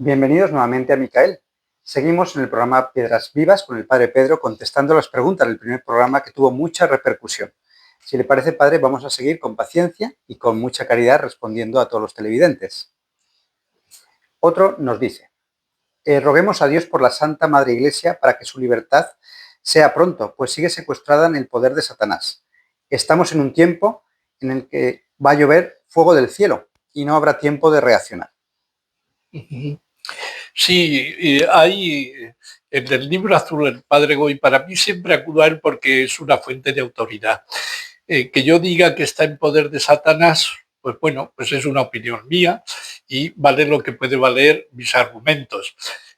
Bienvenidos nuevamente a Micael. Seguimos en el programa Piedras Vivas con el Padre Pedro contestando las preguntas del primer programa que tuvo mucha repercusión. Si le parece, Padre, vamos a seguir con paciencia y con mucha caridad respondiendo a todos los televidentes. Otro nos dice, roguemos a Dios por la Santa Madre Iglesia para que su libertad sea pronto, pues sigue secuestrada en el poder de Satanás. Estamos en un tiempo en el que va a llover fuego del cielo y no habrá tiempo de reaccionar. Sí, hay en el libro azul el Padre Goy, para mí siempre acudo a él porque es una fuente de autoridad. Que yo diga que está en poder de Satanás, pues bueno, pues es una opinión mía y vale lo que puede valer mis argumentos.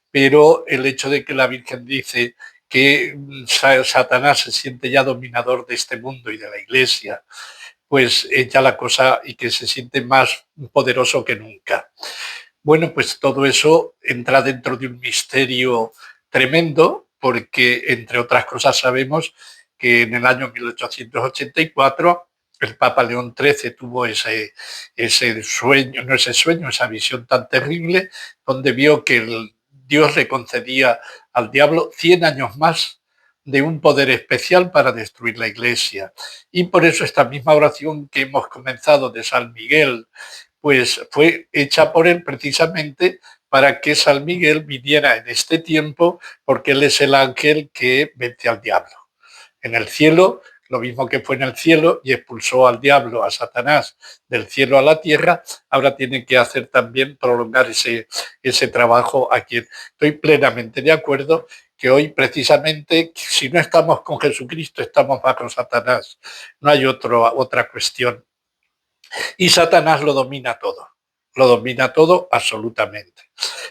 Pero el hecho de que la Virgen dice que Satanás se siente ya dominador de este mundo y de la Iglesia, pues ya la cosa y que se siente más poderoso que nunca. Bueno, pues todo eso entra dentro de un misterio tremendo porque, entre otras cosas, sabemos que en el año 1884 el Papa León XIII tuvo ese sueño, no ese sueño, esa visión tan terrible, donde vio que Dios le concedía al diablo 100 años más de un poder especial para destruir la Iglesia. Y por eso esta misma oración que hemos comenzado de San Miguel, pues fue hecha por él precisamente para que San Miguel viniera en este tiempo, porque él es el ángel que vence al diablo. En el cielo, lo mismo que fue en el cielo y expulsó al diablo, a Satanás, del cielo a la tierra, ahora tiene que hacer también prolongar ese trabajo aquí. Estoy plenamente de acuerdo que hoy precisamente, si no estamos con Jesucristo, estamos bajo Satanás. No hay otra cuestión. Y Satanás lo domina todo absolutamente.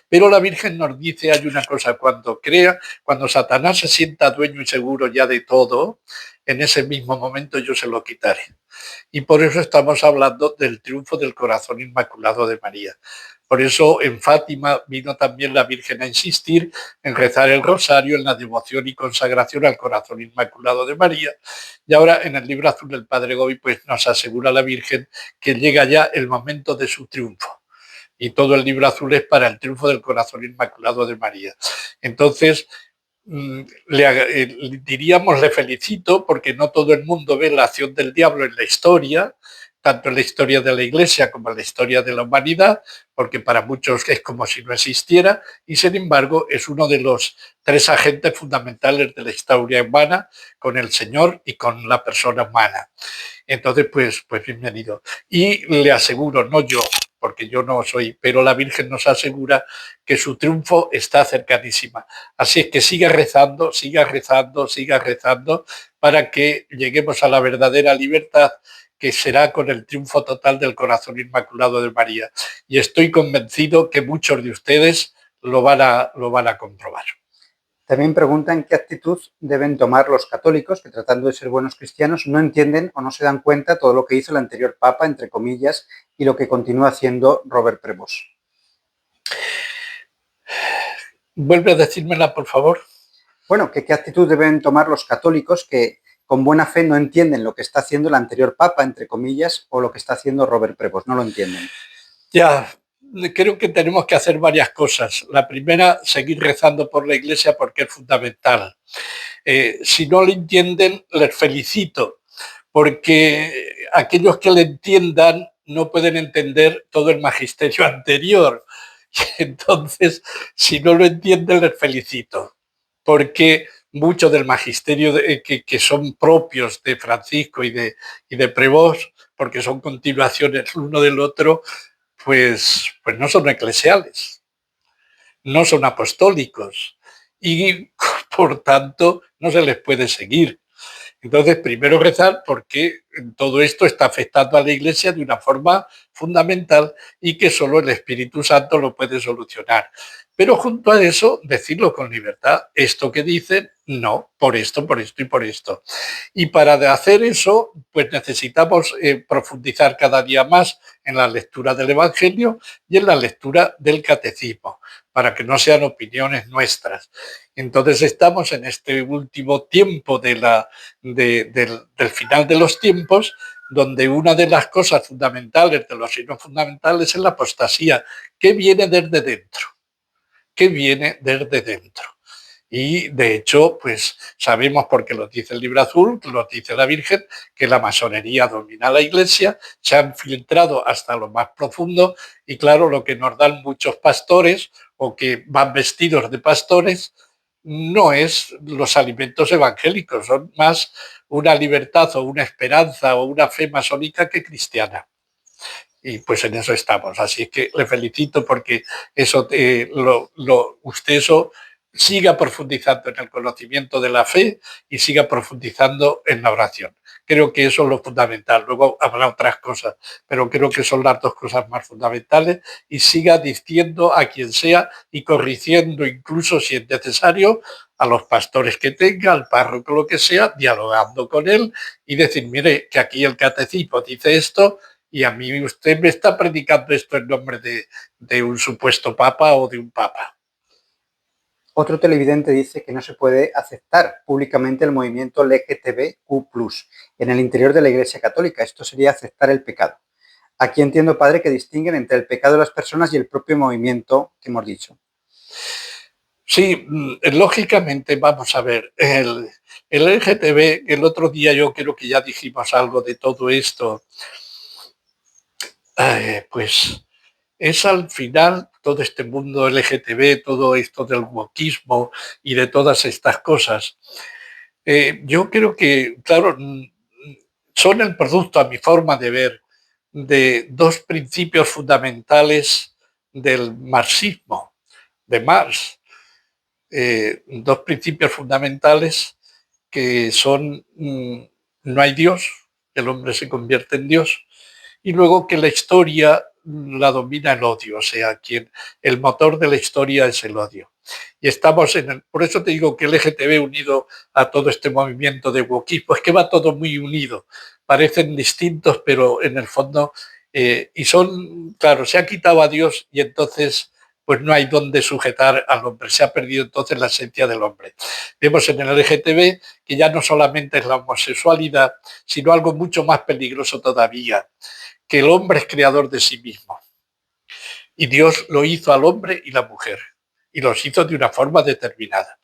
Pero la Virgen nos dice, hay una cosa, cuando Satanás se sienta dueño y seguro ya de todo, en ese mismo momento yo se lo quitaré. Y por eso estamos hablando del triunfo del corazón inmaculado de María. Por eso en Fátima vino también la Virgen a insistir en rezar el rosario, en la devoción y consagración al corazón inmaculado de María. Y ahora en el libro azul del Padre Gobi pues nos asegura la Virgen que llega ya el momento de su triunfo. Y todo el libro azul es para el triunfo del corazón inmaculado de María. Entonces, diríamos, le felicito porque no todo el mundo ve la acción del diablo en la historia, tanto en la historia de la Iglesia como en la historia de la humanidad, porque para muchos es como si no existiera, y sin embargo es uno de los tres agentes fundamentales de la historia humana, con el Señor y con la persona humana. Entonces, pues bienvenido. Y le aseguro, no yo, porque yo no soy, pero la Virgen nos asegura que su triunfo está cercanísima. Así es que siga rezando, siga rezando, siga rezando para que lleguemos a la verdadera libertad, que será con el triunfo total del corazón inmaculado de María. Y estoy convencido que muchos de ustedes lo van a comprobar. También preguntan qué actitud deben tomar los católicos que, tratando de ser buenos cristianos, no entienden o no se dan cuenta todo lo que hizo el anterior Papa, entre comillas, y lo que continúa haciendo Robert Prevost. ¿Vuelve a decírmela, por favor? Bueno, que qué actitud deben tomar los católicos que con buena fe no entienden lo que está haciendo el anterior Papa, entre comillas, o lo que está haciendo Robert Prevost, no lo entienden. Ya, creo que tenemos que hacer varias cosas. La primera, seguir rezando por la Iglesia porque es fundamental. Si no lo entienden, les felicito, porque aquellos que le entiendan no pueden entender todo el magisterio anterior. Entonces, si no lo entienden, les felicito, porque mucho del magisterio que son propios de Francisco y de Prevost, porque son continuaciones uno del otro, pues no son eclesiales, no son apostólicos y por tanto no se les puede seguir. Entonces, primero rezar porque todo esto está afectando a la Iglesia de una forma fundamental y que solo el Espíritu Santo lo puede solucionar. Pero junto a eso, decirlo con libertad. Esto que dicen, no, por esto y por esto. Y para hacer eso, pues necesitamos profundizar cada día más en la lectura del Evangelio y en la lectura del Catecismo, para que no sean opiniones nuestras. Entonces estamos en este último tiempo del final de los tiempos, donde una de las cosas fundamentales, de los signos fundamentales, es la apostasía, que viene desde dentro. que viene desde dentro. Y de hecho, pues sabemos, porque lo dice el Libro Azul, lo dice la Virgen, que la masonería domina la Iglesia, se han filtrado hasta lo más profundo y claro, lo que nos dan muchos pastores o que van vestidos de pastores no es los alimentos evangélicos, son más una libertad o una esperanza o una fe masónica que cristiana. Y pues en eso estamos. Así que le felicito porque eso usted eso siga profundizando en el conocimiento de la fe y siga profundizando en la oración. Creo que eso es lo fundamental. Luego habrá otras cosas, pero creo que son las dos cosas más fundamentales y siga diciendo a quien sea y corrigiendo incluso si es necesario a los pastores que tenga, al párroco, lo que sea, dialogando con él y decir, mire, que aquí el catecismo dice esto, y a mí usted me está predicando esto en nombre de un supuesto papa o de un papa. Otro televidente dice que no se puede aceptar públicamente el movimiento LGTBQ+, en el interior de la Iglesia Católica. Esto sería aceptar el pecado. Aquí entiendo, padre, que distinguen entre el pecado de las personas y el propio movimiento que hemos dicho. Sí, lógicamente, vamos a ver, el LGTB, el otro día yo creo que ya dijimos algo de todo esto, pues es al final todo este mundo LGTB, todo esto del wokismo y de todas estas cosas. Yo creo que, claro, son el producto, a mi forma de ver, de dos principios fundamentales del marxismo, de Marx. Dos principios fundamentales que son no hay Dios, el hombre se convierte en Dios, y luego que la historia la domina el odio, o sea, el motor de la historia es el odio. Y estamos por eso te digo que el LGTB unido a todo este movimiento de wokismo, es que va todo muy unido, parecen distintos, pero en el fondo, y son, claro, se ha quitado a Dios y entonces pues no hay dónde sujetar al hombre, se ha perdido entonces la esencia del hombre. Vemos en el LGTB que ya no solamente es la homosexualidad, sino algo mucho más peligroso todavía, que el hombre es creador de sí mismo. Y Dios lo hizo al hombre y la mujer, y los hizo de una forma determinada.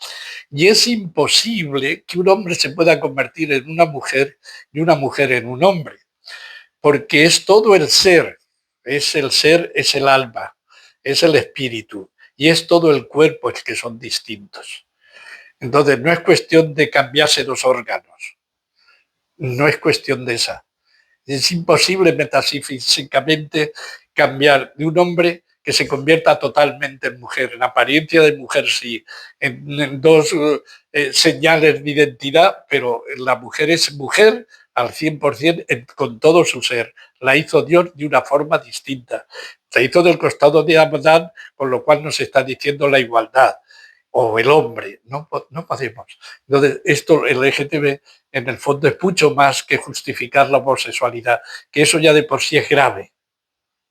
Y es imposible que un hombre se pueda convertir en una mujer y una mujer en un hombre, porque es todo el ser, es el alma, es el espíritu, y es todo el cuerpo el que son distintos. Entonces no es cuestión de cambiarse los órganos, no es cuestión de esa. Es imposible metafísicamente cambiar de un hombre que se convierta totalmente en mujer, en apariencia de mujer sí, en dos señales de identidad, pero la mujer es mujer al 100% con todo su ser. La hizo Dios de una forma distinta. Se hizo del costado de Adán, con lo cual nos está diciendo la igualdad. O el hombre, no podemos. Entonces, esto, el LGTB, en el fondo es mucho más que justificar la homosexualidad, que eso ya de por sí es grave.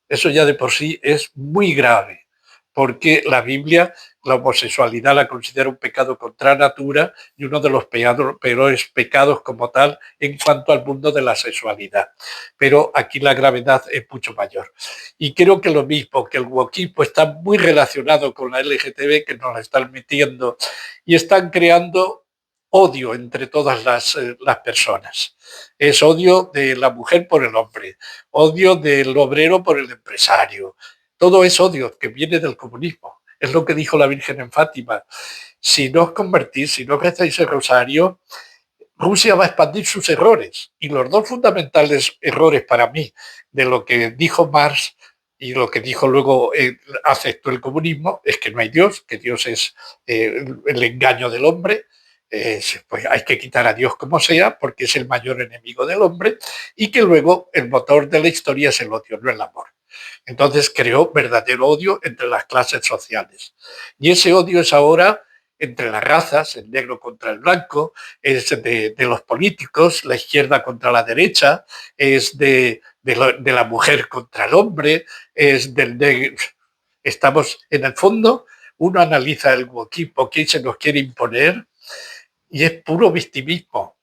Eso ya de por sí es muy grave, porque la Biblia la homosexualidad la considera un pecado contra natura y uno de los peores pecados como tal en cuanto al mundo de la sexualidad. Pero aquí la gravedad es mucho mayor. Y creo que lo mismo, que el wokismo está muy relacionado con la LGTB, que nos la están metiendo y están creando odio entre todas las personas. Es odio de la mujer por el hombre, odio del obrero por el empresario. Todo es odio que viene del comunismo. Es lo que dijo la Virgen en Fátima. Si no os convertís, si no rezáis el rosario, Rusia va a expandir sus errores. Y los dos fundamentales errores para mí de lo que dijo Marx y lo que dijo luego aceptó el comunismo es que no hay Dios, que Dios es el engaño del hombre. Pues hay que quitar a Dios como sea porque es el mayor enemigo del hombre y que luego el motor de la historia es el odio, no el amor. Entonces creó verdadero odio entre las clases sociales. Y ese odio es ahora entre las razas, el negro contra el blanco, es de los políticos, la izquierda contra la derecha, es de la mujer contra el hombre, es del negro. Estamos, en el fondo, uno analiza el wokismo que se nos quiere imponer y es puro victimismo.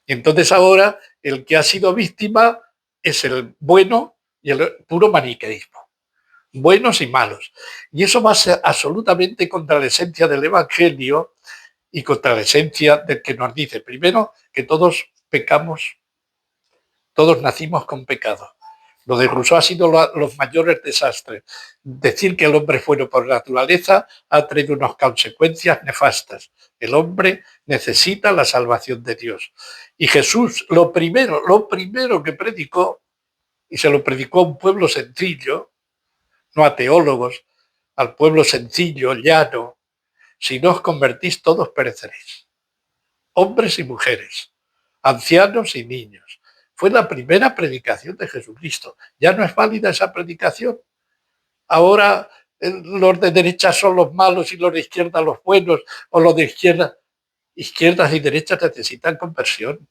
Y entonces ahora el que ha sido víctima es el bueno y el puro maniqueísmo. buenos y malos. Y eso va a ser absolutamente contra la esencia del Evangelio y contra la esencia del que nos dice, primero, que todos pecamos, todos nacimos con pecado. Lo de Rousseau ha sido los mayores desastres. Decir que el hombre es bueno por naturaleza ha traído unas consecuencias nefastas. El hombre necesita la salvación de Dios. Y Jesús, lo primero que predicó, y se lo predicó a un pueblo sencillo, no a teólogos, al pueblo sencillo, llano, si no os convertís todos pereceréis. Hombres y mujeres, ancianos y niños. Fue la primera predicación de Jesucristo. Ya no es válida esa predicación. Ahora los de derecha son los malos y los de izquierda los buenos, o los de izquierdas y derechas necesitan conversión.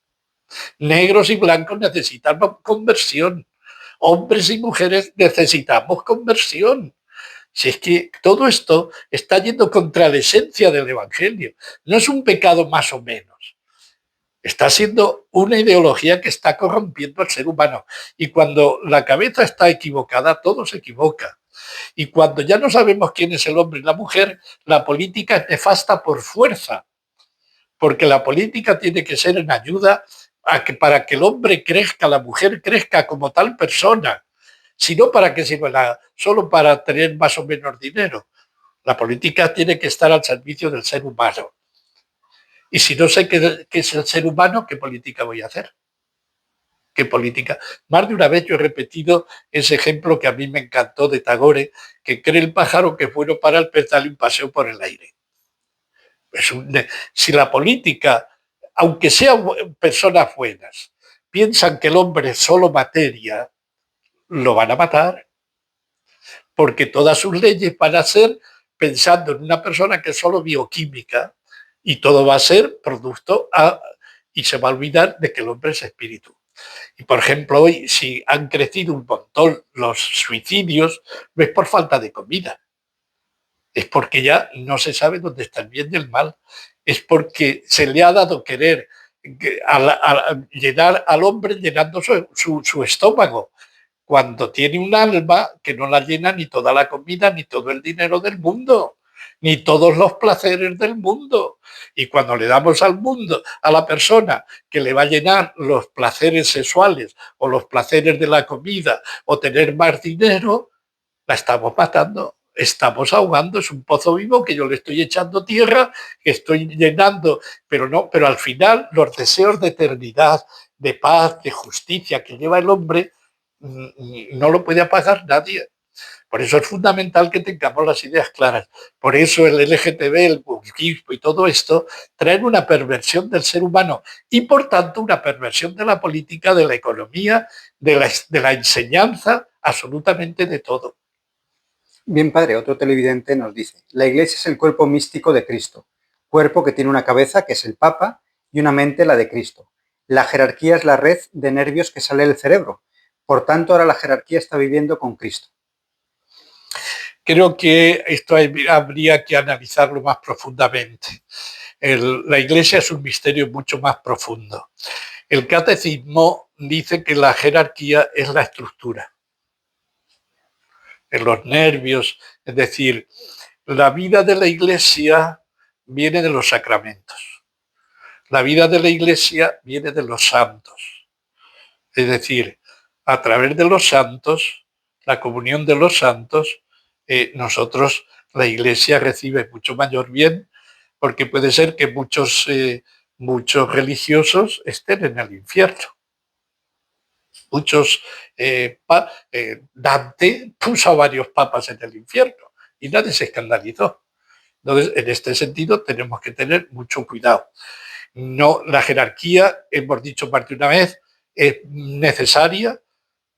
Negros y blancos necesitan conversión. Hombres y mujeres necesitamos conversión. Si es que todo esto está yendo contra la esencia del Evangelio. No es un pecado más o menos. Está siendo una ideología que está corrompiendo al ser humano. Y cuando la cabeza está equivocada, todo se equivoca. Y cuando ya no sabemos quién es el hombre y la mujer, la política es nefasta por fuerza. Porque la política tiene que ser en ayuda para que el hombre crezca, la mujer crezca como tal persona. Si no, ¿para qué sirve? Solo para tener más o menos dinero. La política tiene que estar al servicio del ser humano. Y si no sé qué es el ser humano, ¿qué política voy a hacer? ¿Qué política? Más de una vez yo he repetido ese ejemplo que a mí me encantó de Tagore, que cree el pájaro que es bueno para el pez, darle un paseo por el aire. Si la política, aunque sean personas buenas, piensan que el hombre es solo materia, lo van a matar. Porque todas sus leyes van a ser pensando en una persona que es solo bioquímica y todo va a ser producto y se va a olvidar de que el hombre es espíritu. Y por ejemplo, hoy si han crecido un montón los suicidios, no es por falta de comida, es porque ya no se sabe dónde está el bien y el mal, es porque se le ha dado querer llenar al hombre llenando su estómago, cuando tiene un alma que no la llena ni toda la comida, ni todo el dinero del mundo, ni todos los placeres del mundo. Y cuando le damos al mundo, a la persona que le va a llenar los placeres sexuales o los placeres de la comida o tener más dinero, la estamos matando. Estamos ahogando, es un pozo vivo que yo le estoy echando tierra, que estoy llenando, pero al final los deseos de eternidad, de paz, de justicia que lleva el hombre, no lo puede apagar nadie. Por eso es fundamental que tengamos las ideas claras. Por eso el LGTB, el wokismo y todo esto traen una perversión del ser humano y, por tanto, una perversión de la política, de la economía, de la enseñanza, absolutamente de todo. Bien, padre, otro televidente nos dice, la Iglesia es el cuerpo místico de Cristo, cuerpo que tiene una cabeza, que es el Papa, y una mente, la de Cristo. La jerarquía es la red de nervios que sale del cerebro. Por tanto, ahora la jerarquía está viviendo con Cristo. Creo que esto habría que analizarlo más profundamente. La Iglesia es un misterio mucho más profundo. El catecismo dice que la jerarquía es la estructura, en los nervios, es decir, la vida de la Iglesia viene de los sacramentos. La vida de la Iglesia viene de los santos. Es decir, a través de los santos, la comunión de los santos, nosotros, la Iglesia recibe mucho mayor bien, porque puede ser que muchos religiosos estén en el infierno. Dante puso a varios papas en el infierno y nadie se escandalizó. Entonces, en este sentido, tenemos que tener mucho cuidado. No, la jerarquía, hemos dicho más de una vez, es necesaria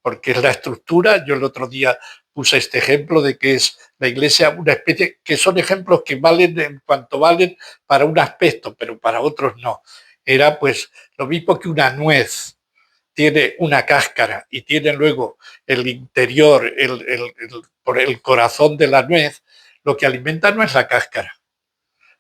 porque es la estructura. Yo el otro día puse este ejemplo de que es la Iglesia una especie, que son ejemplos que valen en cuanto valen para un aspecto, pero para otros no. Era pues lo mismo que una nuez tiene una cáscara y tiene luego el interior, por el corazón de la nuez, lo que alimenta no es la cáscara.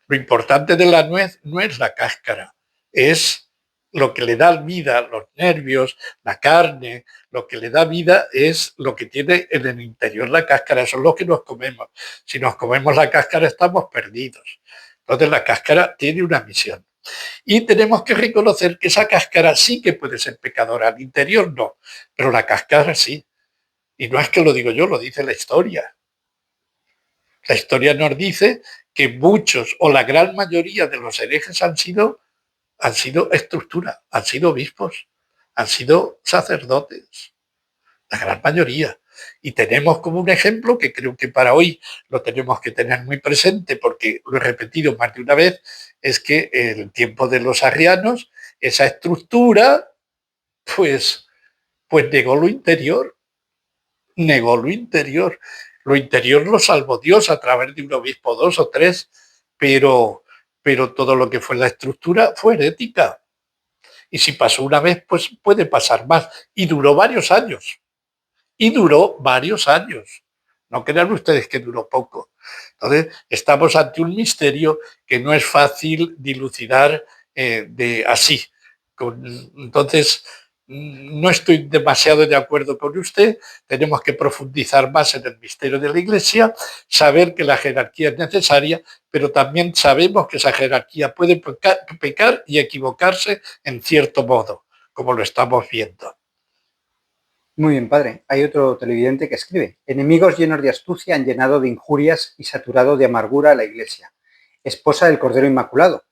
Lo importante de la nuez no es la cáscara, es lo que le da vida, los nervios, la carne, lo que le da vida es lo que tiene en el interior la cáscara, eso es lo que nos comemos. Si nos comemos la cáscara estamos perdidos. Entonces la cáscara tiene una misión. Y tenemos que reconocer que esa cáscara sí que puede ser pecadora, al interior no, pero la cáscara sí. Y no es que lo digo yo, lo dice la historia. La historia nos dice que muchos o la gran mayoría de los herejes han sido estructura, han sido obispos, han sido sacerdotes, la gran mayoría. Y tenemos como un ejemplo que creo que para hoy lo tenemos que tener muy presente porque lo he repetido más de una vez, es que en el tiempo de los arrianos esa estructura pues, pues negó lo interior, negó lo interior. Lo interior lo salvó Dios a través de un obispo, 2 o 3, pero todo lo que fue la estructura fue herética. Y si pasó una vez, pues puede pasar más. Y duró varios años. Y duró varios años. No crean ustedes que duró poco. Entonces, estamos ante un misterio que no es fácil dilucidar de así. Entonces, no estoy demasiado de acuerdo con usted. Tenemos que profundizar más en el misterio de la Iglesia, saber que la jerarquía es necesaria, pero también sabemos que esa jerarquía puede pecar y equivocarse en cierto modo, como lo estamos viendo. Muy bien, padre. Hay otro televidente que escribe: enemigos llenos de astucia han llenado de injurias y saturado de amargura a la Iglesia, esposa del Cordero Inmaculado.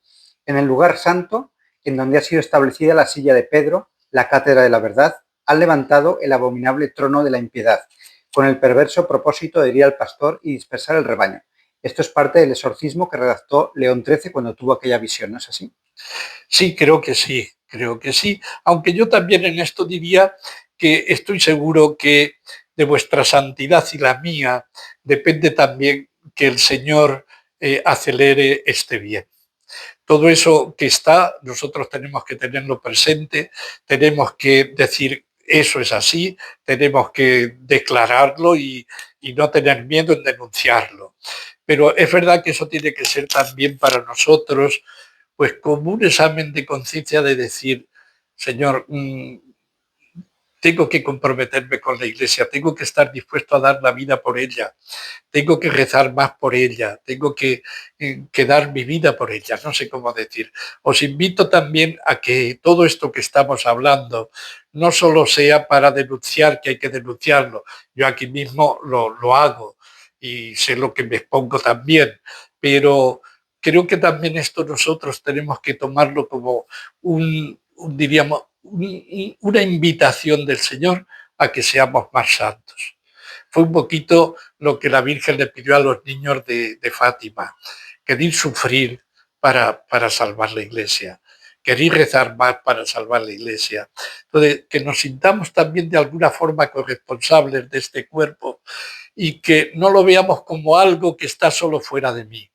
En el lugar santo, en donde ha sido establecida la silla de Pedro, la cátedra de la verdad, han levantado el abominable trono de la impiedad, con el perverso propósito de herir al pastor y dispersar el rebaño. Esto es parte del exorcismo que redactó León XIII cuando tuvo aquella visión, ¿no es así? Sí, creo que sí, creo que sí. Aunque yo también en esto diría que estoy seguro que de vuestra santidad y la mía depende también que el Señor acelere este bien. Todo eso que está, nosotros tenemos que tenerlo presente, tenemos que decir eso es así, tenemos que declararlo y no tener miedo en denunciarlo. Pero es verdad que eso tiene que ser también para nosotros pues como un examen de conciencia de decir, Señor, tengo que comprometerme con la Iglesia, tengo que estar dispuesto a dar la vida por ella, tengo que rezar más por ella, tengo que dar mi vida por ella, no sé cómo decir. Os invito también a que todo esto que estamos hablando no solo sea para denunciar, que hay que denunciarlo, yo aquí mismo lo hago y sé lo que me expongo también, pero creo que también esto nosotros tenemos que tomarlo como diríamos, una invitación del Señor a que seamos más santos. Fue un poquito lo que la Virgen le pidió a los niños de Fátima, querer sufrir para salvar la Iglesia, querer rezar más para salvar la Iglesia. Entonces, que nos sintamos también de alguna forma corresponsables de este cuerpo y que no lo veamos como algo que está solo fuera de mí.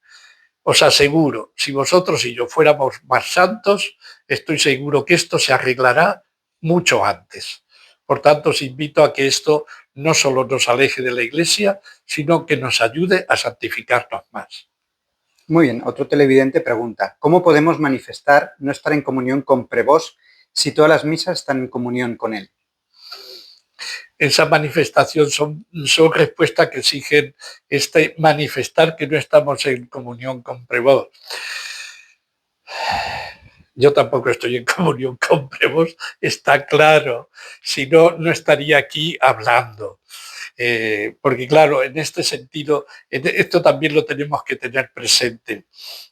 Os aseguro, si vosotros y yo fuéramos más santos, estoy seguro que esto se arreglará mucho antes. Por tanto, os invito a que esto no solo nos aleje de la Iglesia, sino que nos ayude a santificarnos más. Muy bien, otro televidente pregunta: ¿cómo podemos manifestar no estar en comunión con Prevós si todas las misas están en comunión con él? Esa manifestación son respuestas que exigen manifestar que no estamos en comunión con Prevós. Yo tampoco estoy en comunión con Prevós, está claro. Si no, no estaría aquí hablando. Porque claro, en este sentido, esto también lo tenemos que tener presente.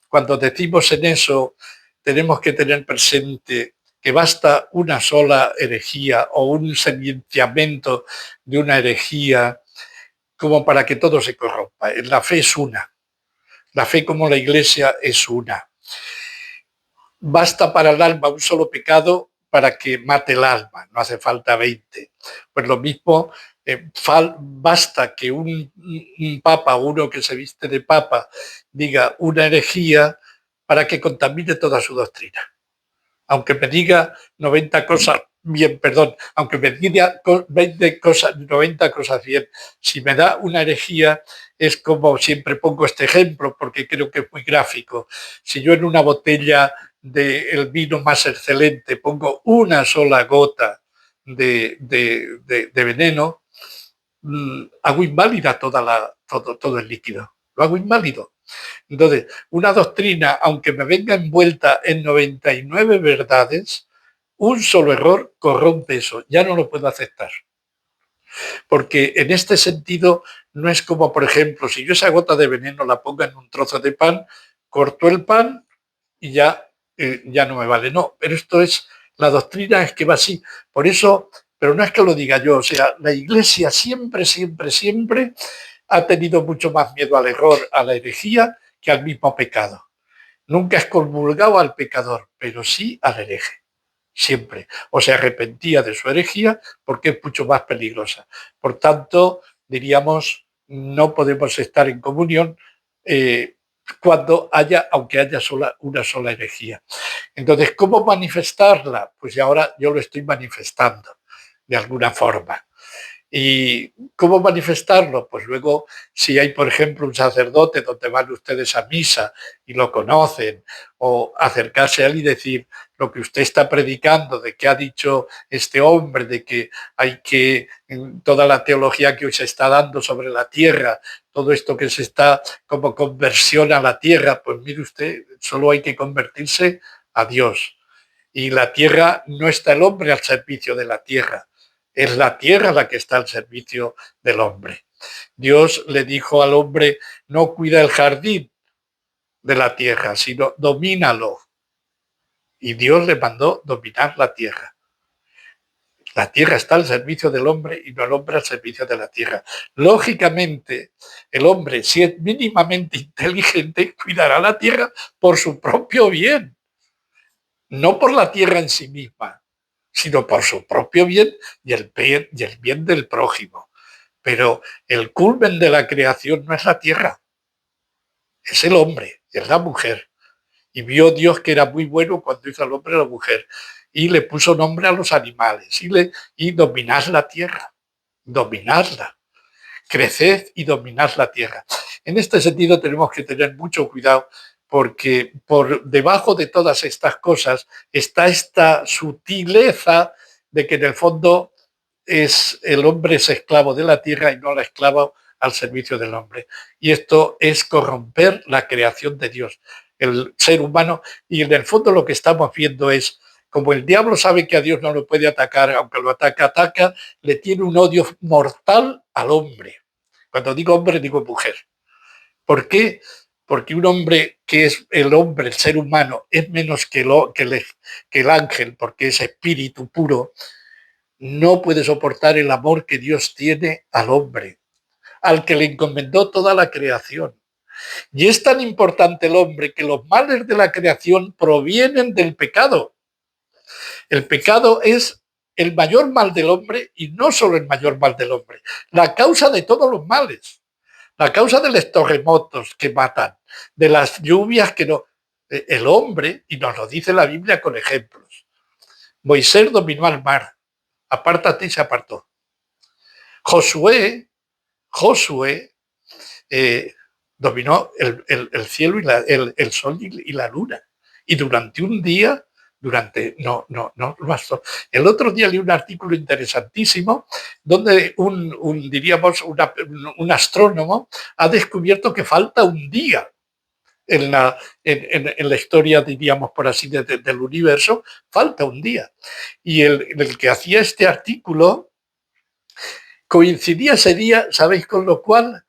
Cuando decimos en eso, tenemos que tener presente que basta una sola herejía o un silenciamiento de una herejía como para que todo se corrompa. La fe es una. La fe como la Iglesia es una. Basta para el alma un solo pecado para que mate el alma, no hace falta 20. Pues lo mismo, basta que un papa, uno que se viste de papa, diga una herejía para que contamine toda su doctrina. Aunque me diga 90 cosas bien, perdón, aunque me diga 20 cosas, 90 cosas bien, si me da una herejía, es como siempre pongo este ejemplo porque creo que es muy gráfico. Si yo en una botella del vino más excelente, pongo una sola gota de veneno, hago inválida todo el líquido. Lo hago inválido. Entonces, una doctrina, aunque me venga envuelta en 99 verdades, un solo error corrompe eso. Ya no lo puedo aceptar. Porque en este sentido no es como, por ejemplo, si yo esa gota de veneno la pongo en un trozo de pan, corto el pan y ya no me vale. No, pero esto es, la doctrina es que va así. Por eso, pero no es que lo diga yo, o sea, la Iglesia siempre ha tenido mucho más miedo al error, a la herejía, que al mismo pecado. Nunca excomulgado al pecador, pero sí al hereje. Siempre. O se arrepentía de su herejía porque es mucho más peligrosa. Por tanto, diríamos, no podemos estar en comunión cuando aunque haya una sola herejía. Entonces, ¿cómo manifestarla? Pues ahora yo lo estoy manifestando de alguna forma. ¿Y cómo manifestarlo? Pues luego, si hay, por ejemplo, un sacerdote donde van ustedes a misa y lo conocen, o acercarse a él y decir lo que usted está predicando, de que ha dicho este hombre, de que hay que, toda la teología que hoy se está dando sobre la tierra, todo esto que se está como conversión a la tierra, pues mire usted, solo hay que convertirse a Dios. Y la tierra, no está el hombre al servicio de la tierra, es la tierra la que está al servicio del hombre. Dios le dijo al hombre, no cuida el jardín de la tierra, sino domínalo. Y Dios le mandó dominar la tierra. La tierra está al servicio del hombre y no el hombre al servicio de la tierra. Lógicamente, el hombre, si es mínimamente inteligente, cuidará la tierra por su propio bien, no por la tierra en sí misma, sino por su propio bien y el bien del prójimo. Pero el culmen de la creación no es la tierra, es el hombre, es la mujer. Y vio Dios que era muy bueno cuando hizo al hombre y a la mujer. Y le puso nombre a los animales. Y dominad la tierra, dominadla. Creced y dominad la tierra. En este sentido tenemos que tener mucho cuidado porque por debajo de todas estas cosas está esta sutileza de que en el fondo el hombre es esclavo de la tierra y no la esclava al servicio del hombre. Y esto es corromper la creación de Dios, el ser humano. Y en el fondo lo que estamos viendo es, como el diablo sabe que a Dios no lo puede atacar, aunque lo ataca, le tiene un odio mortal al hombre. Cuando digo hombre, digo mujer. ¿Por qué? Porque un hombre que es el hombre, el ser humano, es menos que el ángel, porque es espíritu puro, no puede soportar el amor que Dios tiene al hombre, al que le encomendó toda la creación. Y es tan importante el hombre que los males de la creación provienen del pecado. El pecado es el mayor mal del hombre y no solo el mayor mal del hombre, la causa de todos los males, la causa de los terremotos que matan, de las lluvias que no. El hombre, y nos lo dice la Biblia con ejemplos, Moisés dominó al mar, apártate y se apartó. Josué dominó el cielo y el sol y la luna. Y durante un día, no bastó. El otro día leí un artículo interesantísimo donde un astrónomo ha descubierto que falta un día en la historia, diríamos por así, del universo, falta un día. Y el que hacía este artículo coincidía ese día, ¿sabéis? Con lo cual,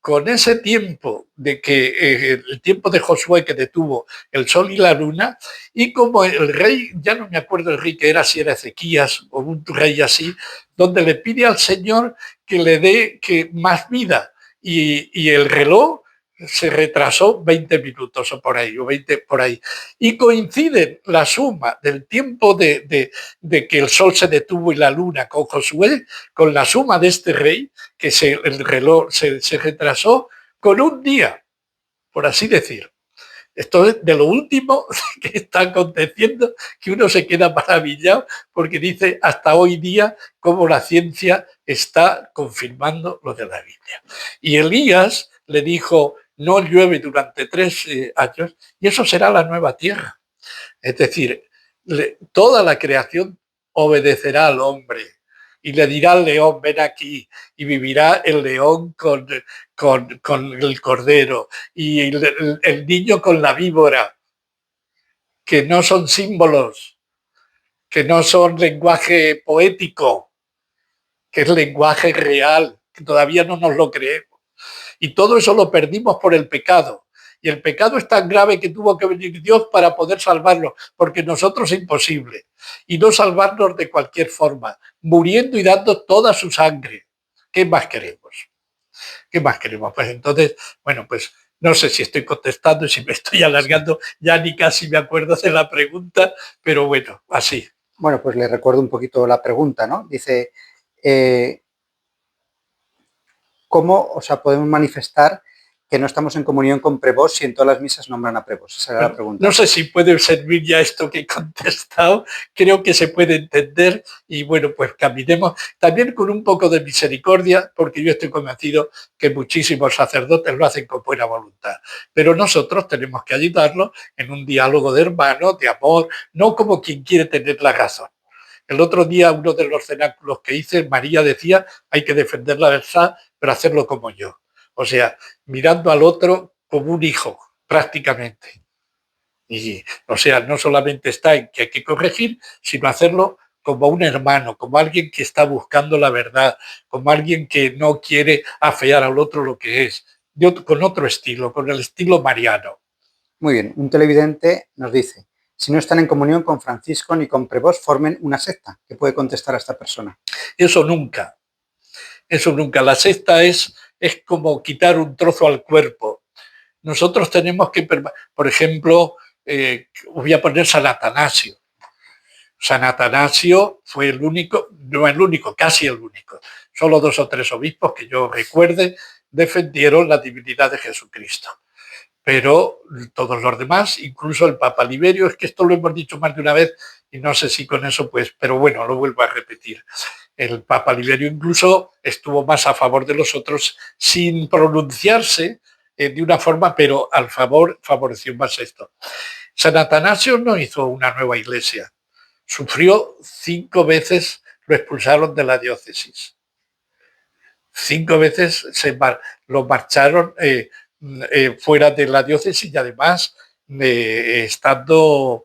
con ese tiempo el tiempo de Josué que detuvo el sol y la luna, y como el rey, ya no me acuerdo el rey que era, si era Ezequías o un rey así, donde le pide al Señor que le dé más vida, y el reloj se retrasó 20 minutos o por ahí, y coincide la suma del tiempo de que el sol se detuvo y la luna con Josué, con la suma de este rey, que el reloj se retrasó con un día, por así decir. Esto es de lo último que está aconteciendo, que uno se queda maravillado porque dice hasta hoy día cómo la ciencia está confirmando lo de la Biblia. Y Elías le dijo, no llueve durante 3 años y eso será la nueva tierra. Es decir, toda la creación obedecerá al hombre y le dirá al león, ven aquí, y vivirá el león con el cordero y el niño con la víbora, que no son símbolos, que no son lenguaje poético, que es lenguaje real, que todavía no nos lo creemos. Y todo eso lo perdimos por el pecado. Y el pecado es tan grave que tuvo que venir Dios para poder salvarnos, porque nosotros es imposible. Y no salvarnos de cualquier forma, muriendo y dando toda su sangre. ¿Qué más queremos? ¿Qué más queremos? Pues entonces, bueno, pues no sé si estoy contestando y si me estoy alargando, ya ni casi me acuerdo de la pregunta, pero bueno, así. Bueno, pues le recuerdo un poquito la pregunta, ¿no? Dice, ¿cómo, podemos manifestar que no estamos en comunión con Prevós si en todas las misas nombran a Prevós? Esa era la pregunta. No sé si puede servir ya esto que he contestado, creo que se puede entender y bueno, pues caminemos también con un poco de misericordia, porque yo estoy convencido que muchísimos sacerdotes lo hacen con buena voluntad, pero nosotros tenemos que ayudarlos en un diálogo de hermanos, de amor, no como quien quiere tener la razón. El otro día, uno de los cenáculos que hice, María decía, hay que defender la verdad, pero hacerlo como yo. O sea, mirando al otro como un hijo, prácticamente. Y, o sea, no solamente está en que hay que corregir, sino hacerlo como un hermano, como alguien que está buscando la verdad, como alguien que no quiere afear al otro lo que es, con otro estilo, con el estilo mariano. Muy bien, un televidente nos dice, si no están en comunión con Francisco ni con Prevós, formen una secta. ¿Qué puede contestar a esta persona? Eso nunca. Eso nunca. La secta es como quitar un trozo al cuerpo. Nosotros tenemos que, por ejemplo, voy a poner San Atanasio. San Atanasio fue el único, no el único, casi el único. Solo 2 o 3 obispos que yo recuerde defendieron la divinidad de Jesucristo. Pero todos los demás, incluso el Papa Liberio, es que esto lo hemos dicho más de una vez y no sé si con eso, pues, pero bueno, lo vuelvo a repetir. El Papa Liberio incluso estuvo más a favor de los otros sin pronunciarse de una forma, pero al favor favoreció más esto. San Atanasio no hizo una nueva iglesia. Sufrió 5 veces, lo expulsaron de la diócesis. 5 veces lo marcharon fuera de la diócesis y además estando,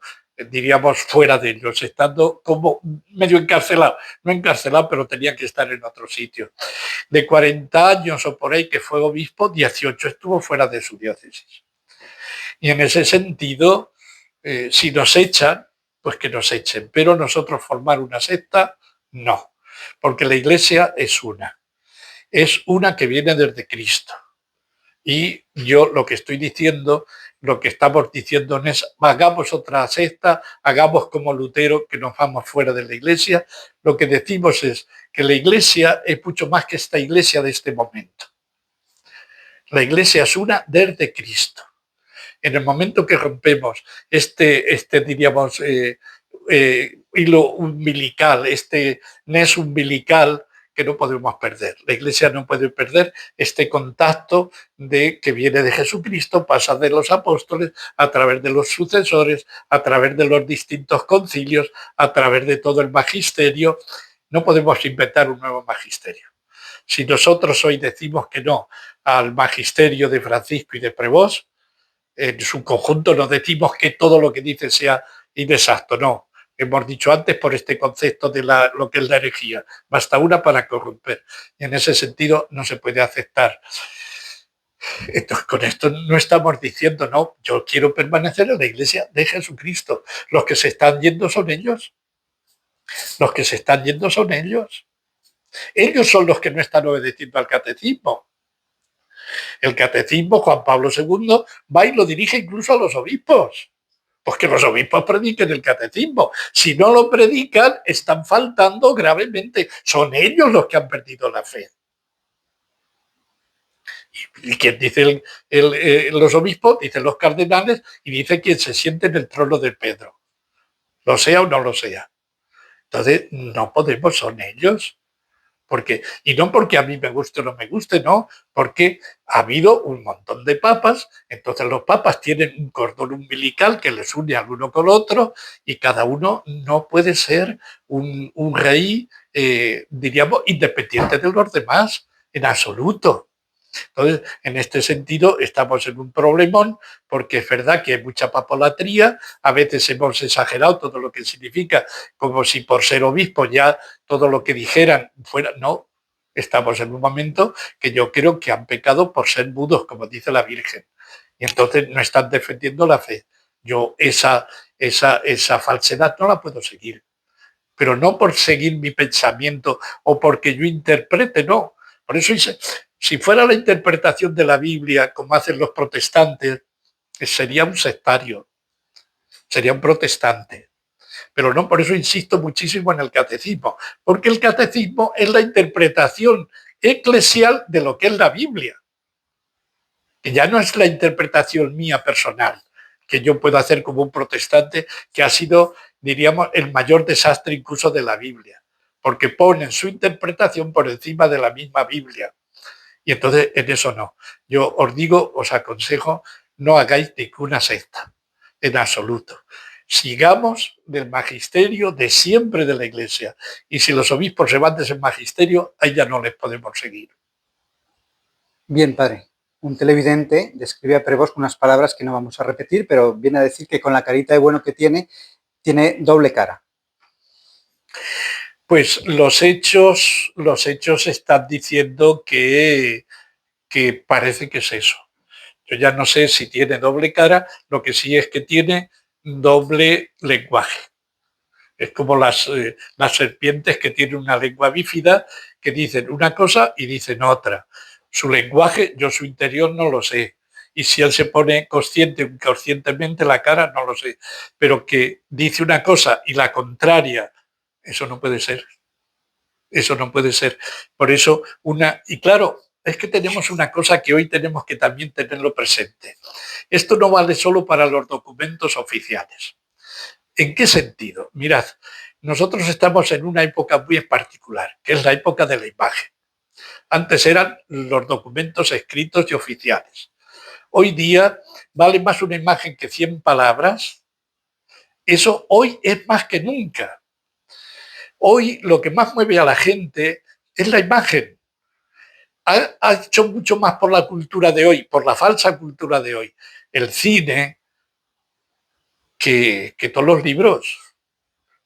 diríamos, fuera de ellos, estando como medio encarcelado, no encarcelado, pero tenía que estar en otro sitio. De 40 años o por ahí que fue obispo, 18 estuvo fuera de su diócesis. Y en ese sentido, si nos echan, pues que nos echen, pero nosotros formar una secta, no, porque la iglesia es una que viene desde Cristo. Y yo lo que estoy diciendo, lo que estamos diciendo es, hagamos otra secta, hagamos como Lutero, que nos vamos fuera de la iglesia. Lo que decimos es que la iglesia es mucho más que esta iglesia de este momento. La iglesia es una desde Cristo. En el momento que rompemos diríamos, hilo umbilical, nes umbilical, que no podemos perder. La iglesia no puede perder este contacto que viene de Jesucristo, pasa de los apóstoles, a través de los sucesores, a través de los distintos concilios, a través de todo el magisterio. No podemos inventar un nuevo magisterio. Si nosotros hoy decimos que no al magisterio de Francisco y de Prevós, en su conjunto no decimos que todo lo que dice sea inexacto, no. Hemos dicho antes por este concepto de lo que es la herejía. Basta una para corromper. Y en ese sentido no se puede aceptar. Entonces, con esto no estamos diciendo, no, yo quiero permanecer en la iglesia de Jesucristo. Los que se están yendo son ellos. Los que se están yendo son ellos. Ellos son los que no están obedeciendo al catecismo. El catecismo, Juan Pablo II, va y lo dirige incluso a los obispos. Pues que los obispos prediquen el catecismo. Si no lo predican, están faltando gravemente. Son ellos los que han perdido la fe. Y quien dice los obispos, dicen los cardenales y dice quien se siente en el trono de Pedro. Lo sea o no lo sea. Entonces, no podemos, son ellos. Y no porque a mí me guste o no me guste, no, porque ha habido un montón de papas, entonces los papas tienen un cordón umbilical que les une al uno con el otro y cada uno no puede ser un rey, diríamos, independiente de los demás, en absoluto. Entonces, en este sentido, estamos en un problemón porque es verdad que hay mucha papolatría, a veces hemos exagerado todo lo que significa, como si por ser obispo ya todo lo que dijeran fuera. No, estamos en un momento que yo creo que han pecado por ser mudos, como dice la Virgen, y entonces no están defendiendo la fe. Yo esa falsedad no la puedo seguir, pero no por seguir mi pensamiento o porque yo interprete, no. Por eso, si fuera la interpretación de la Biblia como hacen los protestantes, sería un sectario, sería un protestante. Pero no, por eso insisto muchísimo en el catecismo, porque el catecismo es la interpretación eclesial de lo que es la Biblia, que ya no es la interpretación mía personal, que yo puedo hacer como un protestante, que ha sido, diríamos, el mayor desastre incluso de la Biblia, porque ponen su interpretación por encima de la misma Biblia. Y entonces en eso no. Yo os digo, os aconsejo, no hagáis ninguna secta, en absoluto. Sigamos del magisterio de siempre de la Iglesia. Y si los obispos se van de ese magisterio, ahí ya no les podemos seguir. Bien, padre. Un televidente describe a Prevost con unas palabras que no vamos a repetir, pero viene a decir que con la carita de bueno que tiene doble cara. Pues los hechos están diciendo que parece que es eso. Yo ya no sé si tiene doble cara, lo que sí es que tiene doble lenguaje. Es como las serpientes que tienen una lengua bífida, que dicen una cosa y dicen otra. Su lenguaje, yo su interior no lo sé. Y si él se pone consciente o inconscientemente la cara, no lo sé. Pero que dice una cosa y la contraria, eso no puede ser. Eso no puede ser. Por eso, y claro, es que tenemos una cosa que hoy tenemos que también tenerlo presente. Esto no vale solo para los documentos oficiales. ¿En qué sentido? Mirad, nosotros estamos en una época muy particular, que es la época de la imagen. Antes eran los documentos escritos y oficiales. Hoy día vale más una imagen que 100 palabras. Eso hoy es más que nunca. Hoy lo que más mueve a la gente es la imagen. Ha hecho mucho más por la cultura de hoy, por la falsa cultura de hoy, el cine, que todos los libros,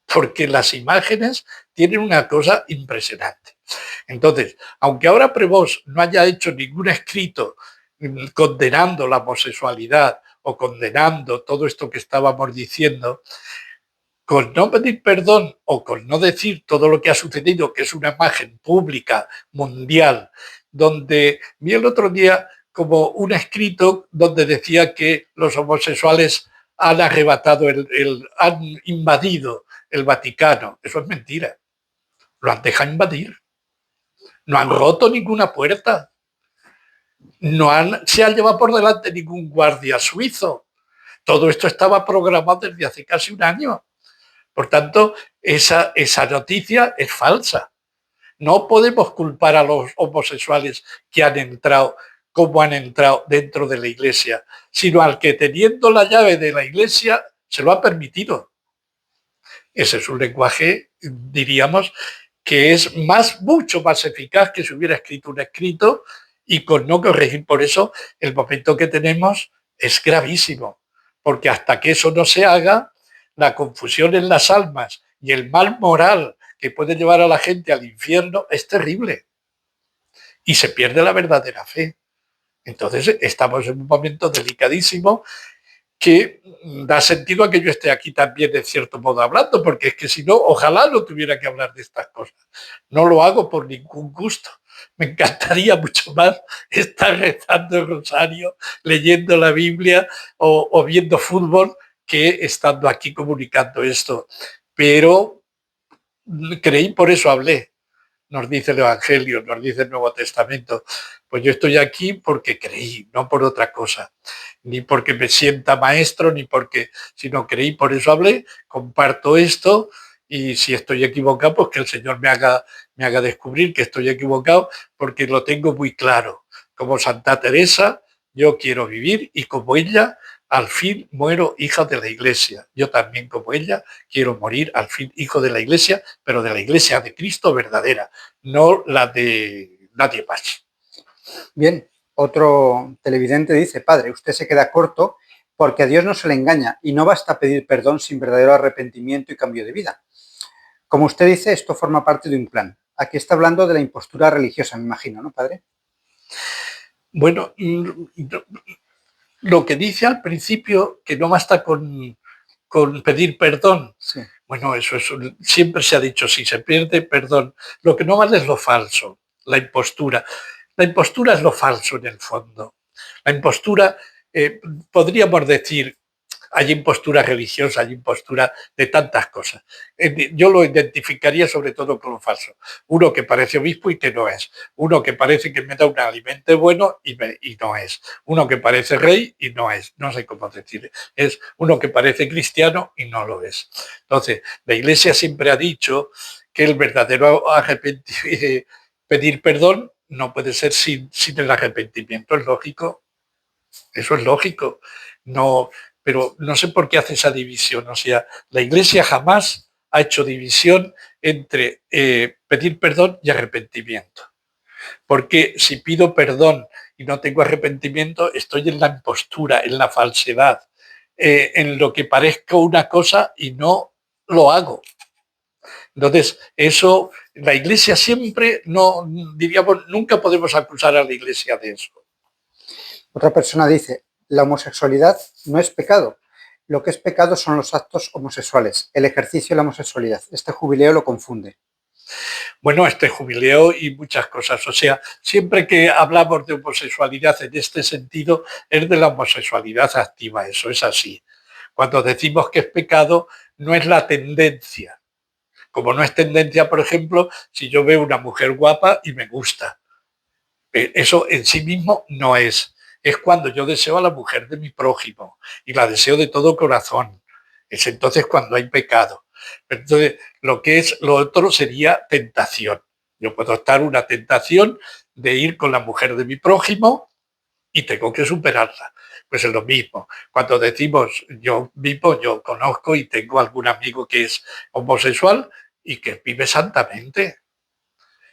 porque las imágenes tienen una cosa impresionante. Entonces, aunque ahora Prevost no haya hecho ningún escrito condenando la homosexualidad o condenando todo esto que estábamos diciendo, con no pedir perdón o con no decir todo lo que ha sucedido, que es una imagen pública, mundial, donde vi el otro día como un escrito donde decía que los homosexuales han arrebatado, han invadido el Vaticano. Eso es mentira. Lo han dejado invadir. No han roto ninguna puerta. Se han llevado por delante ningún guardia suizo. Todo esto estaba programado desde hace casi un año. Por tanto, esa noticia es falsa. No podemos culpar a los homosexuales que han entrado como han entrado dentro de la Iglesia, sino al que teniendo la llave de la Iglesia se lo ha permitido. Ese es un lenguaje, diríamos, que es mucho más eficaz que si hubiera escrito un escrito y con no corregir. Por eso el momento que tenemos es gravísimo, porque hasta que eso no se haga, la confusión en las almas y el mal moral que puede llevar a la gente al infierno es terrible y se pierde la verdadera fe. Entonces estamos en un momento delicadísimo que da sentido a que yo esté aquí también de cierto modo hablando, porque es que si no, ojalá no tuviera que hablar de estas cosas. No lo hago por ningún gusto. Me encantaría mucho más estar rezando el rosario, leyendo la Biblia o viendo fútbol que estando aquí comunicando esto. Pero creí, por eso hablé. Nos dice el Evangelio, nos dice el Nuevo Testamento. Pues yo estoy aquí porque creí, no por otra cosa. Ni porque me sienta maestro, sino creí, por eso hablé, comparto esto y si estoy equivocado, pues que el Señor me haga descubrir que estoy equivocado, porque lo tengo muy claro. Como Santa Teresa, yo quiero vivir y como ella, al fin muero hija de la Iglesia. Yo también, como ella, quiero morir al fin hijo de la Iglesia, pero de la Iglesia de Cristo verdadera, no la de nadie más. Bien, otro televidente dice, padre, usted se queda corto porque a Dios no se le engaña y no basta pedir perdón sin verdadero arrepentimiento y cambio de vida. Como usted dice, esto forma parte de un plan. Aquí está hablando de la impostura religiosa, me imagino, ¿no, padre? Bueno, lo que dice al principio, que no basta con pedir perdón. Sí. Bueno, eso siempre se ha dicho, si se pierde perdón, lo que no vale es lo falso, la impostura. La impostura es lo falso en el fondo. La impostura, podríamos decir, hay impostura religiosa, hay impostura de tantas cosas. Yo lo identificaría sobre todo con lo falso. Uno que parece obispo y que no es. Uno que parece que me da un alimento bueno y no es. Uno que parece rey y no es. No sé cómo decirle. Es uno que parece cristiano y no lo es. Entonces, la Iglesia siempre ha dicho que el verdadero pedir perdón no puede ser sin el arrepentimiento. Es lógico. Eso es lógico. No, pero no sé por qué hace esa división. O sea, la Iglesia jamás ha hecho división entre pedir perdón y arrepentimiento. Porque si pido perdón y no tengo arrepentimiento, estoy en la impostura, en la falsedad, en lo que parezca una cosa y no lo hago. Entonces, eso, la Iglesia siempre, no, diríamos, nunca podemos acusar a la Iglesia de eso. Otra persona dice, la homosexualidad no es pecado. Lo que es pecado son los actos homosexuales, el ejercicio de la homosexualidad. Este jubileo lo confunde. Bueno, este jubileo y muchas cosas. O sea, siempre que hablamos de homosexualidad en este sentido, es de la homosexualidad activa, eso es así. Cuando decimos que es pecado, no es la tendencia. Como no es tendencia, por ejemplo, si yo veo una mujer guapa y me gusta. Eso en sí mismo no es. Es cuando yo deseo a la mujer de mi prójimo y la deseo de todo corazón. Es entonces cuando hay pecado. Entonces, lo otro sería tentación. Yo puedo estar una tentación de ir con la mujer de mi prójimo y tengo que superarla. Pues es lo mismo. Cuando decimos yo mismo, yo conozco y tengo algún amigo que es homosexual y que vive santamente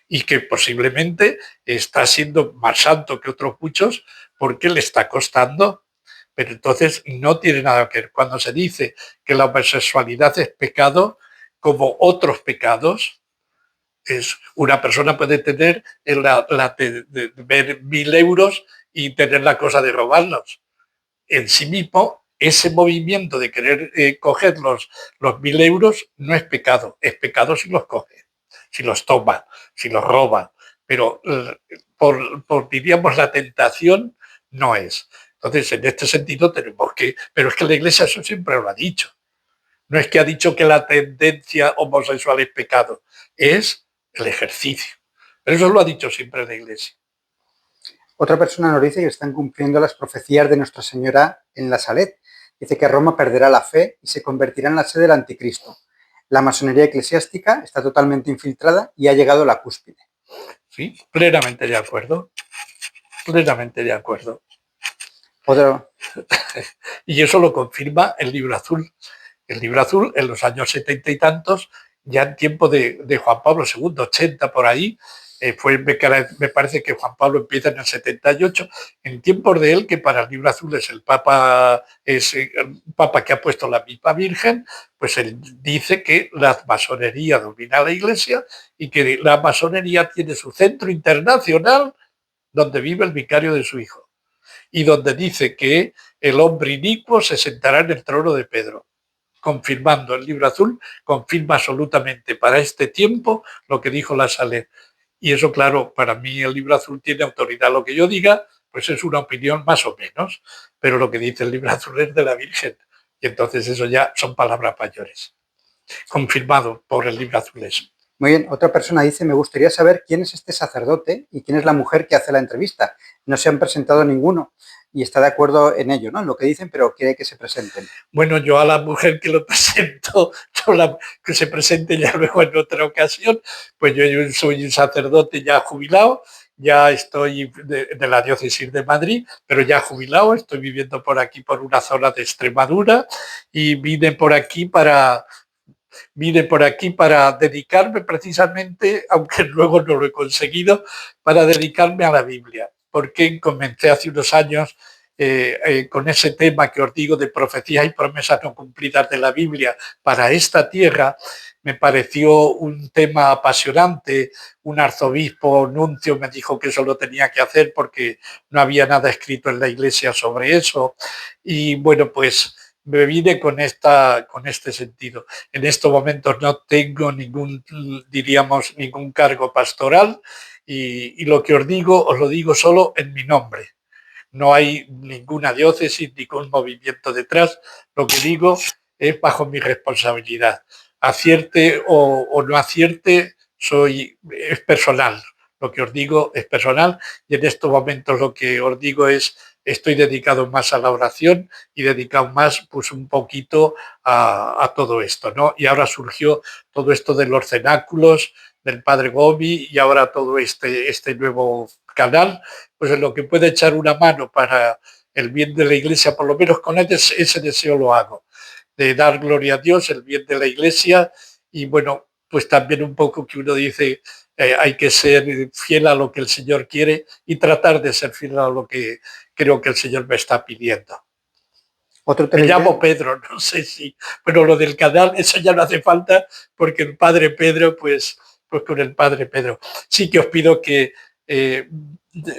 y que posiblemente está siendo más santo que otros muchos porque le está costando. Pero entonces no tiene nada que ver. Cuando se dice que la homosexualidad es pecado, como otros pecados, es una persona puede tener de ver 1.000 euros y tener la cosa de robarlos. En sí mismo, ese movimiento de querer coger los 1.000 euros no es pecado si los coge, si los toma, si los roba, pero diríamos, la tentación no es. Entonces, en este sentido tenemos que, pero es que la Iglesia eso siempre lo ha dicho. No es que ha dicho que la tendencia homosexual es pecado, es el ejercicio. Pero eso lo ha dicho siempre la Iglesia. Otra persona nos dice que están cumpliendo las profecías de Nuestra Señora en la Salet. Dice que Roma perderá la fe y se convertirá en la sede del anticristo. La masonería eclesiástica está totalmente infiltrada y ha llegado a la cúspide. Sí, plenamente de acuerdo. Plenamente de acuerdo. Otro. Y eso lo confirma el Libro Azul. El Libro Azul, en los años 70 y tantos, ya en tiempo de Juan Pablo II, 80 por ahí, me parece que Juan Pablo empieza en el 78, en tiempos de él, que para el Libro Azul es el Papa que ha puesto la misma Virgen, pues él dice que la masonería domina la Iglesia y que la masonería tiene su centro internacional donde vive el vicario de su hijo y donde dice que el hombre inicuo se sentará en el trono de Pedro. Confirmando el Libro Azul, confirma absolutamente para este tiempo lo que dijo la Salet. Y eso, claro, para mí el Libro Azul tiene autoridad. Lo que yo diga, pues es una opinión más o menos, pero lo que dice el Libro Azul es de la Virgen. Y entonces eso ya son palabras mayores. Confirmado por el Libro Azul eso. Muy bien, otra persona dice, me gustaría saber quién es este sacerdote y quién es la mujer que hace la entrevista. No se han presentado ninguno. y está de acuerdo en ello, ¿no? En lo que dicen, pero quiere que se presenten. Bueno, yo a la mujer que lo presento, que se presente ya luego en otra ocasión, pues yo soy un sacerdote ya jubilado, ya estoy de la diócesis de Madrid, pero ya jubilado, estoy viviendo por aquí, por una zona de Extremadura, y vine por aquí para dedicarme precisamente, aunque luego no lo he conseguido, para dedicarme a la Biblia, porque comencé hace unos años con ese tema que os digo de profecías y promesas no cumplidas de la Biblia para esta tierra. Me pareció un tema apasionante. Un arzobispo nuncio me dijo que eso lo tenía que hacer porque no había nada escrito en la iglesia sobre eso. Y bueno, pues me vine con este sentido. En estos momentos no tengo ningún cargo pastoral y lo que os lo digo solo en mi nombre. No hay ninguna diócesis, ningún movimiento detrás. Lo que digo es bajo mi responsabilidad. Acierte o no acierte, es personal. Lo que os digo es personal y en estos momentos lo que os digo es estoy dedicado más a la oración y dedicado más pues un poquito a todo esto, ¿no? Y ahora surgió todo esto de los cenáculos del padre Gobi y ahora todo este nuevo canal, pues en lo que puede echar una mano para el bien de la iglesia, por lo menos con ese deseo lo hago, de dar gloria a Dios, el bien de la iglesia y bueno, pues también un poco que uno dice, hay que ser fiel a lo que el Señor quiere y tratar de ser fiel a lo que creo que el Señor me está pidiendo. Otro Me llamo televidente. Pedro, no sé si, pero lo del canal, eso ya no hace falta porque el padre Pedro, pues con el padre Pedro. Sí que os pido eh,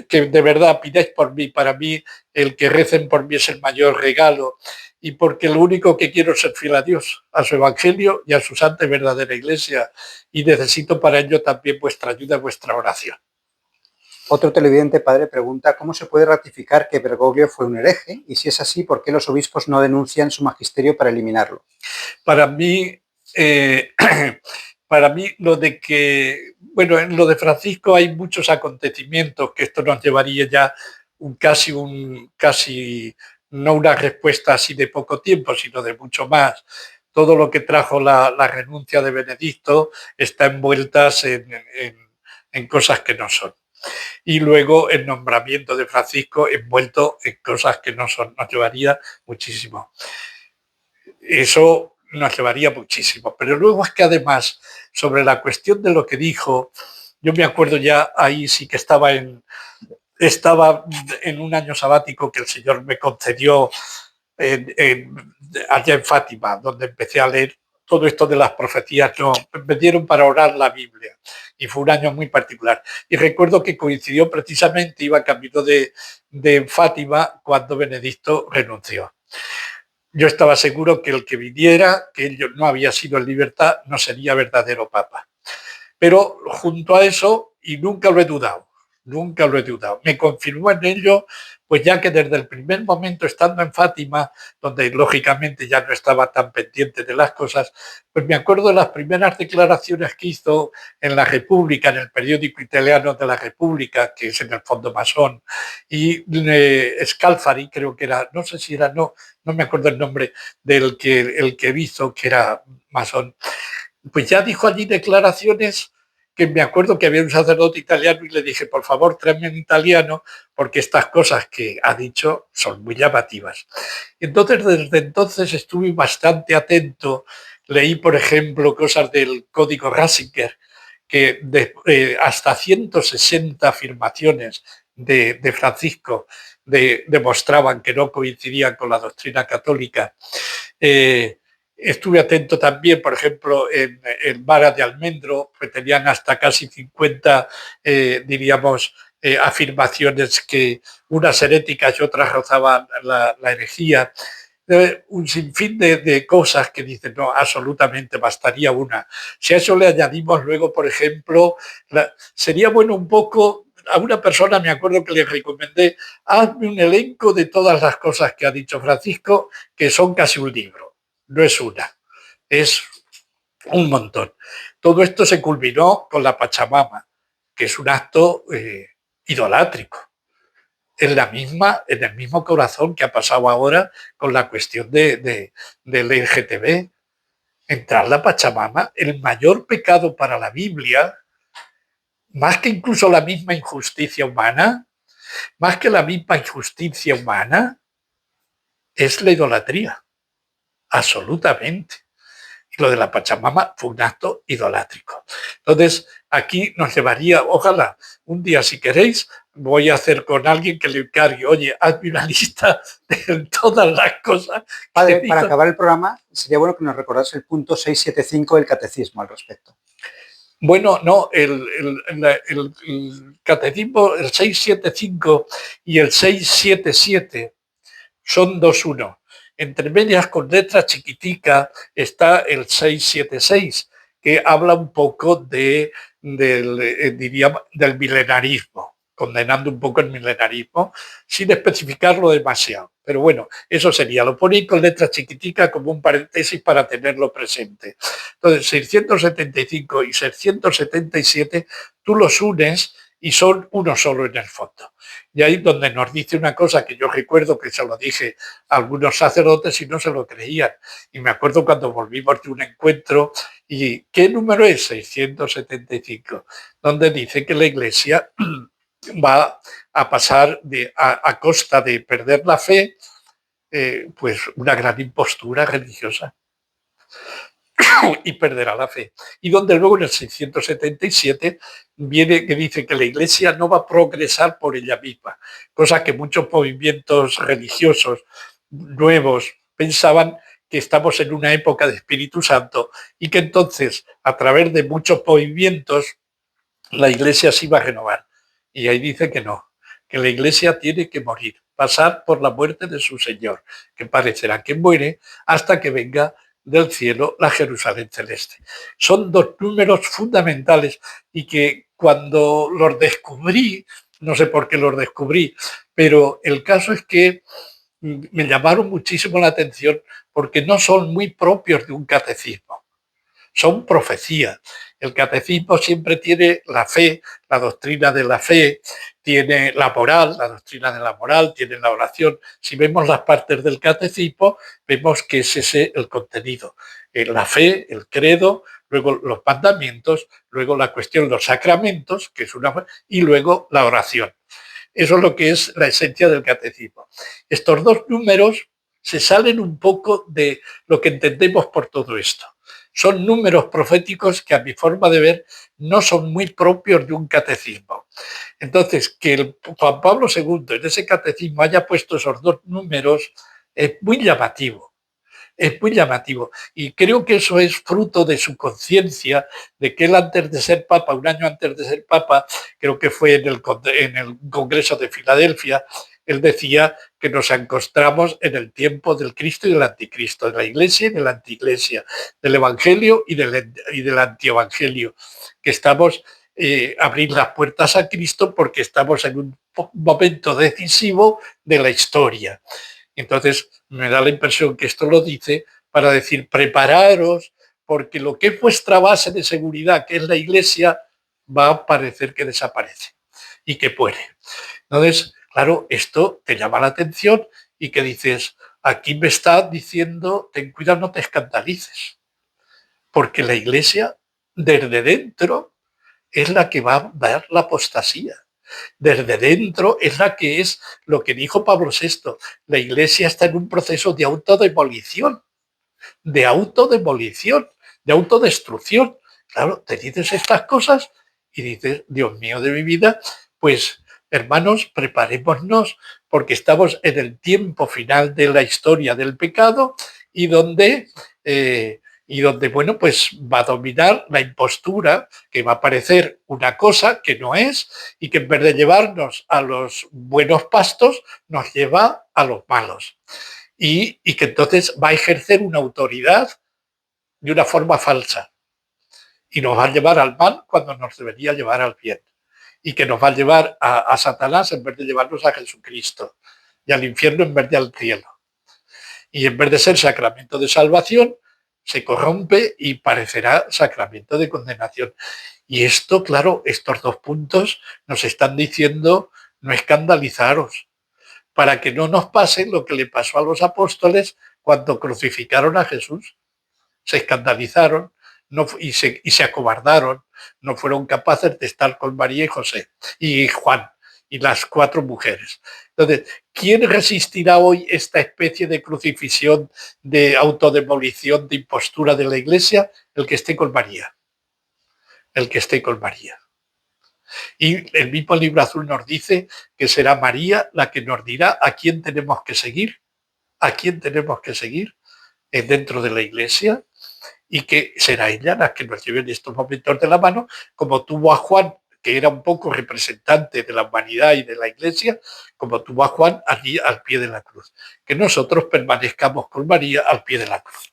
que de verdad pidáis por mí. Para mí, el que recen por mí es el mayor regalo y porque lo único que quiero es ser fiel a Dios, a su evangelio y a su santa y verdadera iglesia. Y necesito para ello también vuestra ayuda, vuestra oración. Otro televidente, padre, pregunta cómo se puede ratificar que Bergoglio fue un hereje y si es así, ¿por qué los obispos no denuncian su magisterio para eliminarlo? Para mí, eh, para mí lo de que, bueno, en lo de Francisco hay muchos acontecimientos que esto nos llevaría ya casi, no una respuesta así de poco tiempo, sino de mucho más. Todo lo que trajo la renuncia de Benedicto está envueltas en cosas que no son. Y luego el nombramiento de Francisco envuelto en cosas que no son, nos llevaría muchísimo. Eso nos llevaría muchísimo. Pero luego es que además, sobre la cuestión de lo que dijo, yo me acuerdo ya ahí sí que estaba en un año sabático que el Señor me concedió allá en Fátima, donde empecé a leer todo esto de las profecías. No, me dieron para orar la Biblia y fue un año muy particular. Y recuerdo que coincidió precisamente, iba camino de Fátima cuando Benedicto renunció. Yo estaba seguro que el que viniera, que él no había sido en libertad, no sería verdadero papa. Pero junto a eso, y nunca lo he dudado, me confirmó en ello, pues ya que desde el primer momento estando en Fátima, donde lógicamente ya no estaba tan pendiente de las cosas, pues me acuerdo de las primeras declaraciones que hizo en La República, en el periódico italiano de La República, que es en el fondo masón, y Scalfari, creo que era, no sé si era, no me acuerdo el nombre el que hizo, que era masón, pues ya dijo allí declaraciones que me acuerdo que había un sacerdote italiano y le dije, por favor, tráeme en italiano, porque estas cosas que ha dicho son muy llamativas. Entonces, desde entonces estuve bastante atento. Leí, por ejemplo, cosas del Código Ratzinger, que hasta 160 afirmaciones de Francisco demostraban que no coincidían con la doctrina católica. Estuve atento también, por ejemplo, en Vara de Almendro, que tenían hasta casi 50, diríamos, afirmaciones que unas heréticas y otras rozaban la herejía. Un sinfín de cosas que dicen, no, absolutamente bastaría una. Si a eso le añadimos luego, por ejemplo, sería bueno un poco, a una persona me acuerdo que le recomendé, hazme un elenco de todas las cosas que ha dicho Francisco, que son casi un libro. No es una, es un montón. Todo esto se culminó con la Pachamama, que es un acto idolátrico. en el mismo corazón que ha pasado ahora con la cuestión del LGTB. Entrar la Pachamama, el mayor pecado para la Biblia, más que incluso la misma injusticia humana, más que la misma injusticia humana, es la idolatría, absolutamente. Y lo de la Pachamama fue un acto idolátrico. Entonces, aquí nos llevaría, ojalá, un día, si queréis, voy a hacer con alguien que le encargue, oye, hazme una lista de todas las cosas. Padre, para acabar el programa, sería bueno que nos recordase el punto 675 del catecismo al respecto. Bueno, no, el catecismo, el 675 y el 677 son 2.1. Entre medias, con letra chiquitica, está el 676, que habla un poco del milenarismo, condenando un poco el milenarismo, sin especificarlo demasiado. Pero bueno, eso sería, lo ponéis con letra chiquitica como un paréntesis para tenerlo presente. Entonces, 675 y 677, tú los unes y son uno solo en el fondo. Y ahí donde nos dice una cosa que yo recuerdo que se lo dije a algunos sacerdotes y no se lo creían. Y me acuerdo cuando volvimos de un encuentro y ¿qué número es? 675, donde dice que la Iglesia va a pasar a costa de perder la fe, pues una gran impostura religiosa y perderá la fe. Y donde luego en el 677 viene que dice que la Iglesia no va a progresar por ella misma, cosa que muchos movimientos religiosos nuevos pensaban que estamos en una época de Espíritu Santo y que entonces a través de muchos movimientos la Iglesia se iba a renovar. Y ahí dice que no, que la Iglesia tiene que morir, pasar por la muerte de su Señor, que parecerá que muere hasta que venga del cielo la Jerusalén celeste. Son dos números fundamentales y que cuando los descubrí, no sé por qué los descubrí, pero el caso es que me llamaron muchísimo la atención porque no son muy propios de un catecismo, son profecías. El catecismo siempre tiene la fe, la doctrina de la fe, tiene la moral, la doctrina de la moral, tiene la oración. Si vemos las partes del catecismo, vemos que es ese el contenido. La fe, el credo, luego los mandamientos, luego la cuestión de los sacramentos, que es una, y luego la oración. Eso es lo que es la esencia del catecismo. Estos dos números se salen un poco de lo que entendemos por todo esto. Son números proféticos que a mi forma de ver no son muy propios de un catecismo. Entonces, que el Juan Pablo II en ese catecismo haya puesto esos dos números es muy llamativo. Es muy llamativo y creo que eso es fruto de su conciencia, de que él antes de ser papa, un año antes de ser papa, creo que fue en el Congreso de Filadelfia, él decía que nos encontramos en el tiempo del Cristo y del Anticristo, de la Iglesia y de la Antiiglesia, del Evangelio y del Antievangelio, que estamos abrir las puertas a Cristo porque estamos en un momento decisivo de la historia. Entonces, me da la impresión que esto lo dice para decir, prepararos, porque lo que es vuestra base de seguridad, que es la Iglesia, va a parecer que desaparece y que muere. Entonces, claro, esto te llama la atención y que dices, aquí me está diciendo, ten cuidado, no te escandalices, porque la Iglesia desde dentro es la que va a dar la apostasía. Desde dentro es la que es lo que dijo Pablo VI. La Iglesia está en un proceso de autodemolición, de autodestrucción. Claro, te dices estas cosas y dices, Dios mío de mi vida, pues hermanos, preparémonos porque estamos en el tiempo final de la historia del pecado y donde bueno, pues va a dominar la impostura, que va a parecer una cosa que no es y que en vez de llevarnos a los buenos pastos, nos lleva a los malos. Y que entonces va a ejercer una autoridad de una forma falsa y nos va a llevar al mal cuando nos debería llevar al bien y que nos va a llevar a Satanás en vez de llevarnos a Jesucristo y al infierno en vez de al cielo. Y en vez de ser sacramento de salvación, se corrompe y parecerá sacramento de condenación. Y esto, claro, estos dos puntos nos están diciendo no escandalizaros, para que no nos pase lo que le pasó a los apóstoles cuando crucificaron a Jesús. Se escandalizaron y se acobardaron, no fueron capaces de estar con María y José y Juan y las 4 mujeres. Entonces, ¿quién resistirá hoy esta especie de crucifixión, de autodemolición, de impostura de la Iglesia? El que esté con María. El que esté con María. Y el mismo Libro Azul nos dice que será María la que nos dirá a quién tenemos que seguir, dentro de la Iglesia, y que será ella la que nos lleve en estos momentos de la mano, como tuvo a Juan, que era un poco representante de la humanidad y de la Iglesia, como tuvo a Juan allí al pie de la cruz. Que nosotros permanezcamos con María al pie de la cruz.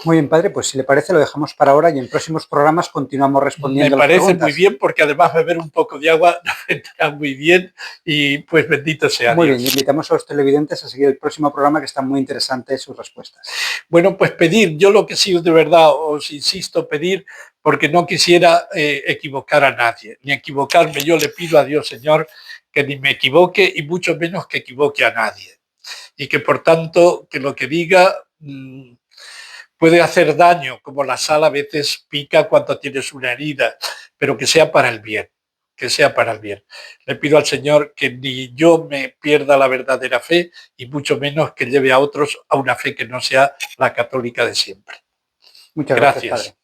Muy bien, padre, pues si le parece lo dejamos para ahora y en próximos programas continuamos respondiendo. Me parece muy bien, porque además beber un poco de agua nos vendrá muy bien y pues bendito sea Muy Dios. bien, invitamos a los televidentes a seguir el próximo programa, que está muy interesante sus respuestas. Bueno, pues pedir, yo lo que sí de verdad os insisto, pedir, porque no quisiera equivocar a nadie, ni equivocarme. Yo le pido a Dios, Señor, que ni me equivoque y mucho menos que equivoque a nadie. Y que por tanto, que lo que diga puede hacer daño, como la sal a veces pica cuando tienes una herida, pero que sea para el bien, que sea para el bien. Le pido al Señor que ni yo me pierda la verdadera fe y mucho menos que lleve a otros a una fe que no sea la católica de siempre. Muchas gracias, padre.